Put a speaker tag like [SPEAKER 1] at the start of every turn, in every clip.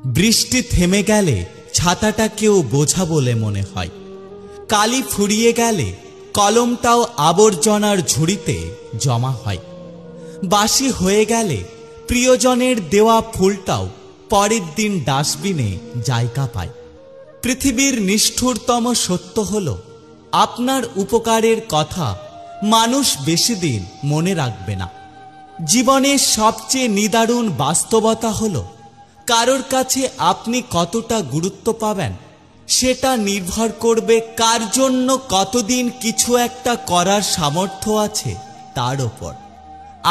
[SPEAKER 1] বৃষ্টি থেমে গেলে ছাতাটাকেও বোঝা বলে মনে হয়। কালি ফুরিয়ে গেলে কলমটাও আবর্জনার ঝুড়িতে জমা হয়। বাসি হয়ে গেলে প্রিয়জনের দেওয়া ফুলটাও পরের দিন ডাস্টবিনে জায়গা পায়। পৃথিবীর নিষ্ঠুরতম সত্য হল, আপনার উপকারের কথা মানুষ বেশি দিন মনে রাখবে না। জীবনের সবচেয়ে নিদারুণ বাস্তবতা হল, কারোর কাছে আপনি কতটা গুরুত্ব পাবেন সেটা নির্ভর করবে কার জন্য কতদিন কিছু একটা করার সামর্থ্য আছে তার ওপর।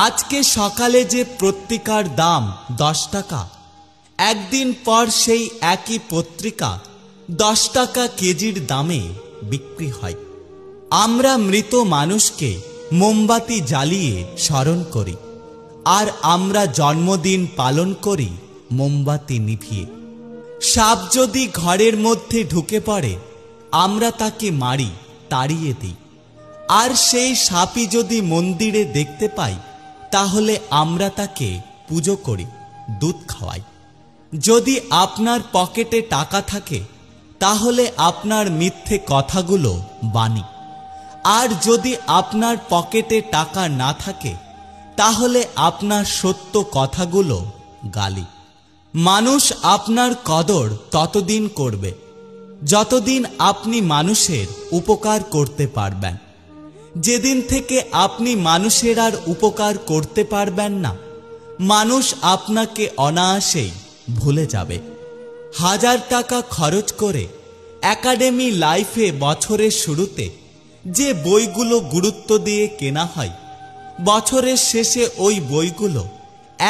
[SPEAKER 1] আজকে সকালে যে পত্রিকার দাম 10 টাকা, একদিন পর সেই একই পত্রিকা 10 টাকা কেজির দামে বিক্রি হয়। আমরা মৃত মানুষকে মোমবাতি জ্বালিয়ে স্মরণ করি, আর আমরা জন্মদিন পালন করি মোমবাতি নিভিয়ে। সাপ যদি ঘরের মধ্যে ঢুকে পড়ে, আমরা তাকে মারি, তাড়িয়ে দিই। আর সেই সাপই যদি মন্দিরে দেখতে পাই, তাহলে আমরা তাকে পুজো করি, দুধ খাওয়াই। যদি আপনার পকেটে টাকা থাকে, তাহলে আপনার মিথ্যে কথাগুলো বাণী। আর যদি আপনার পকেটে টাকা না থাকে, তাহলে আপনার সত্য কথাগুলো গালি। মানুষ আপনার কদর ততদিন করবে যতদিন আপনি মানুষের উপকার করতে পারবেন। যেদিন থেকে আপনি মানুষের আর উপকার করতে পারবেন না, মানুষ আপনাকে অনায়াসেই ভুলে যাবে। 1000 টাকা খরচ করে একাডেমি লাইফে বছরের শুরুতে যে বইগুলো গুরুত্ব দিয়ে কেনা হয়, বছরের শেষে ওই বইগুলো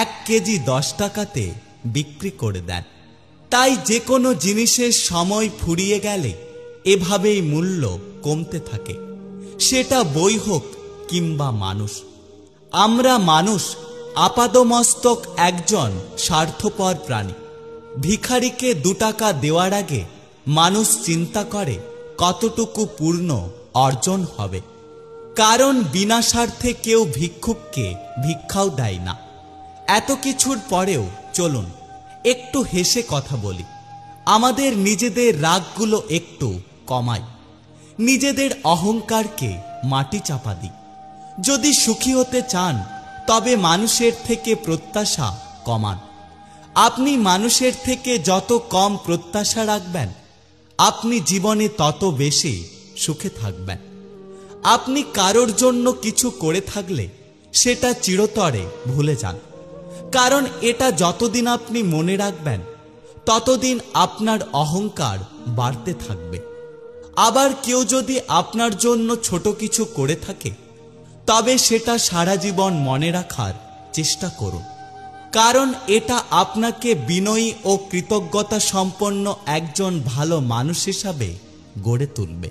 [SPEAKER 1] 1 কেজি 10 টাকাতে বিক্রি করে দেন। তাই যে কোনো জিনিসের সময় ফুরিয়ে গেলে এভাবেই মূল্য কমতে থাকে, সেটা বই হোক কিংবা মানুষ। আমরা মানুষ আপাদমস্তক একজন স্বার্থপর প্রাণী। ভিখারিকে 2 টাকা দেওয়ার আগে মানুষ চিন্তা করে কতটুকু পূর্ণ অর্জন হবে। কারণ বিনা স্বার্থে কেউ ভিক্ষুককে ভিক্ষাও দেয় না। এত কিছুর পরেও চলুন একটু হেসে কথা বলি। আমাদের নিজেদের রাগগুলো একটু কমাই, নিজেদের অহংকারকে মাটি চাপা দিই। যদি সুখী হতে চান, তবে মানুষের থেকে প্রত্যাশা কমান। আপনি মানুষের থেকে যত কম প্রত্যাশা রাখবেন, আপনি জীবনে তত বেশি সুখে থাকবেন। আপনি কারোর জন্য কিছু করে থাকলে সেটা চিরতরে ভুলে যান, কারণ এটা যতদিন আপনি মনে রাখবেন, ততদিন আপনার অহংকার বাড়তে থাকবে। আবার কেউ যদি আপনার জন্য ছোট কিছু করে থাকে, তবে সেটা সারা জীবন মনে রাখার চেষ্টা করুন, কারণ এটা আপনাকে বিনয়ী ও কৃতজ্ঞতা সম্পন্ন একজন ভালো মানুষ হিসাবে গড়ে তুলবে।